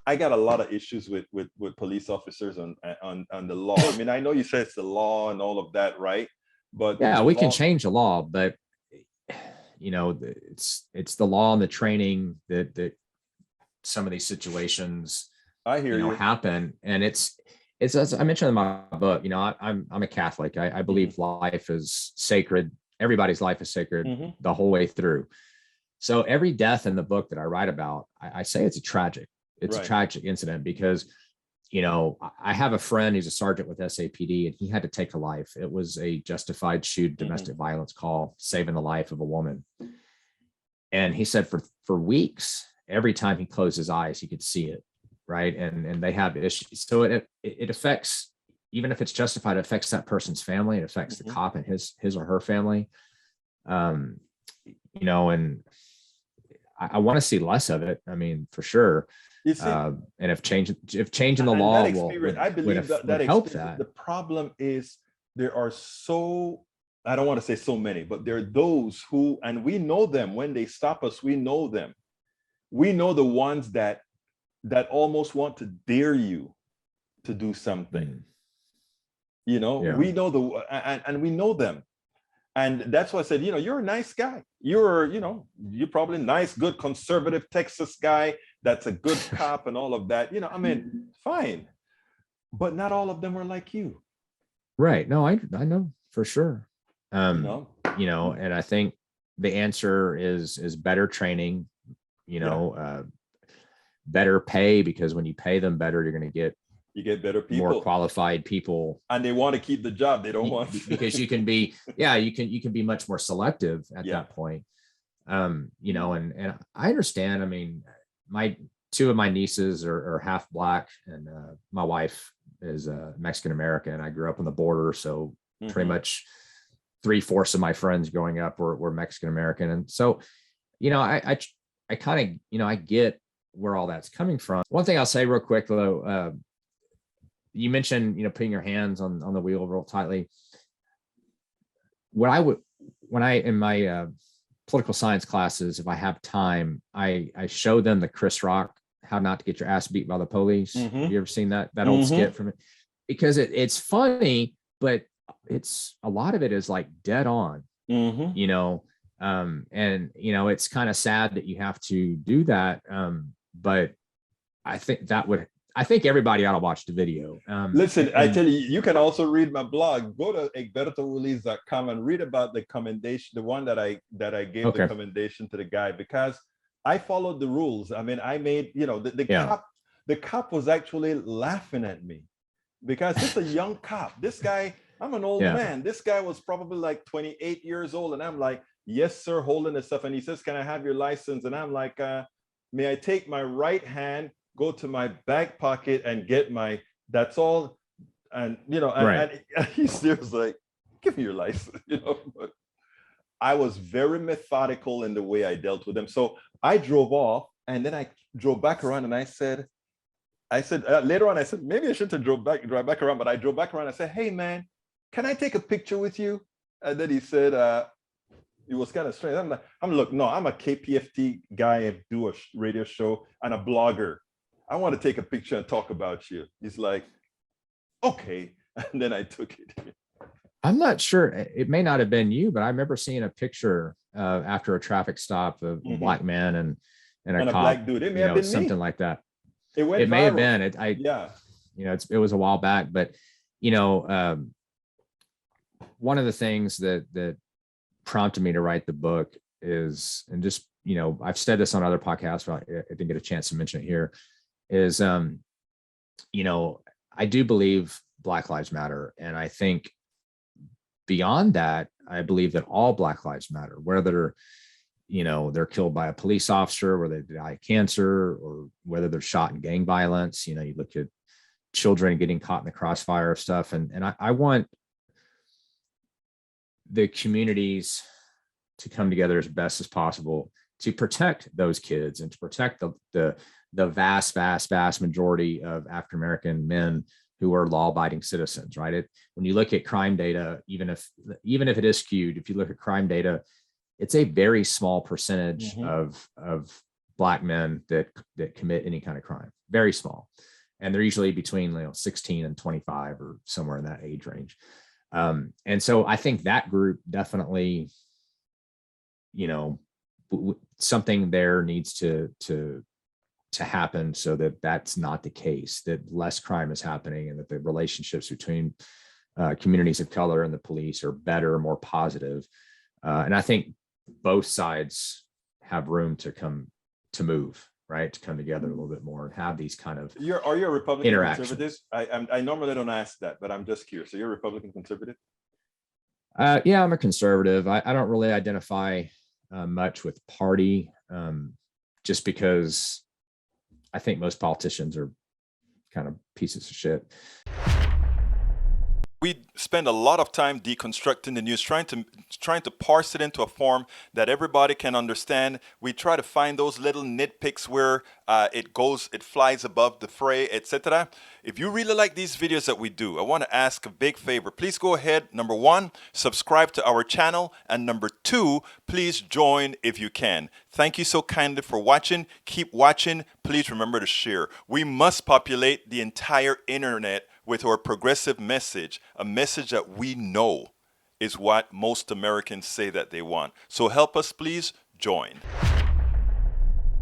I got a lot of issues with police officers on the law. I mean, I know you said it's the law and all of that, right? But Yeah, the we can law, change the law, but it's the law and the training that some of these situations I hear you. happen. And it's as I mentioned in my book, I'm a Catholic. I believe life is sacred. Everybody's life is sacred the whole way through. So every death in the book that I write about, I say it's a tragic incident, because I have a friend who's a sergeant with SAPD, and he had to take a life. It was a justified shoot domestic violence call, saving the life of a woman. And he said for weeks, every time he closed his eyes, he could see it. Right. And they have issues. So it affects, even if it's justified, it affects that person's family. It affects the cop and his or her family. And I want to see less of it. I mean, for sure. And if changing the law would help that. The problem is there are I don't want to say so many, but there are those who, and we know them when they stop us, we know them. We know the ones that almost want to dare you to do something. We know and we know them. And that's why I said, you're a nice guy. You're probably nice, good, conservative Texas guy. That's a good cop and all of that. I mean, fine. But not all of them are like you. Right. No, I know for sure. And I think the answer is better training, better pay, because when you pay them better, you're going to get better people, more qualified people, and they want to keep the job. They don't want because you can be much more selective at that point. And I understand. I mean, two of my nieces are half Black, and my wife is Mexican American. I grew up on the border, so pretty much 3/4 of my friends growing up were Mexican American, and so I kind of I get where all that's coming from. One thing I'll say real quick though, you mentioned putting your hands on the wheel real tightly. When I in my political science classes, if I have time, I show them the Chris Rock "How Not to Get Your Ass Beat by the Police." Have you ever seen that old skit from it? Because it's funny, but it's a lot of it is like dead on. And it's kind of sad that you have to do that. But I think everybody ought to watch the video. Listen, I tell you, you can also read my blog. Go to egbertowillies.com and read about the commendation, the one that I gave the commendation to the guy, because I followed the rules. I mean, I made, the cop was actually laughing at me because it's a young cop. This guy, I'm an old man. This guy was probably like 28 years old. And I'm like, "Yes, sir," holding the stuff. And he says, "Can I have your license?" And I'm like, "May I take my right hand, go to my back pocket and get that's all." And, and he's like, "Give me your license," but I was very methodical in the way I dealt with them. So I drove off, and then I drove back around, and I said, later on, I said, maybe I shouldn't have drive back around, but I drove back around. I said, "Hey man, can I take a picture with you?" And then he said, it was kind of strange. I'm like, look, no, I'm a KPFT guy and do a radio show and a blogger. I want to take a picture and talk about you. He's like, "Okay." And then I took it. I'm not sure. It may not have been you, but I remember seeing a picture after a traffic stop of a Black man and a cop, Black dude. It may have been something me. like that. It may have been. It was a while back, but one of the things that prompted me to write the book is, and just I've said this on other podcasts, but I didn't get a chance to mention it here, is I do believe Black Lives Matter, and I think beyond that, I believe that all Black lives matter, whether they're killed by a police officer, whether they die of cancer, or whether they're shot in gang violence. You look at children getting caught in the crossfire of stuff, and I want the communities to come together as best as possible to protect those kids and to protect the vast majority of African American men who are law-abiding citizens. Right? When you look at crime data, even if it is skewed, if you look at crime data, it's a very small percentage of Black men that commit any kind of crime. Very small, and they're usually between 16 and 25 or somewhere in that age range. And so I think that group definitely, something there needs to happen so that that's not the case, that less crime is happening, and that the relationships between communities of color and the police are better, more positive. And I think both sides have room to move, right? To come together a little bit more and have these kind of Are you a Republican conservative? I normally don't ask that, but I'm just curious. So you're a Republican conservative? Yeah, I'm a conservative. I don't really identify much with party, just because I think most politicians are kind of pieces of shit. We spend a lot of time deconstructing the news, trying to parse it into a form that everybody can understand. We try to find those little nitpicks where it flies above the fray, etc. If you really like these videos that we do, I want to ask a big favor. Please go ahead, number one, subscribe to our channel, and number two, please join if you can. Thank you so kindly for watching. Keep watching. Please remember to share. We must populate the entire internet with our progressive message, a message that we know is what most Americans say that they want. So help us, please join.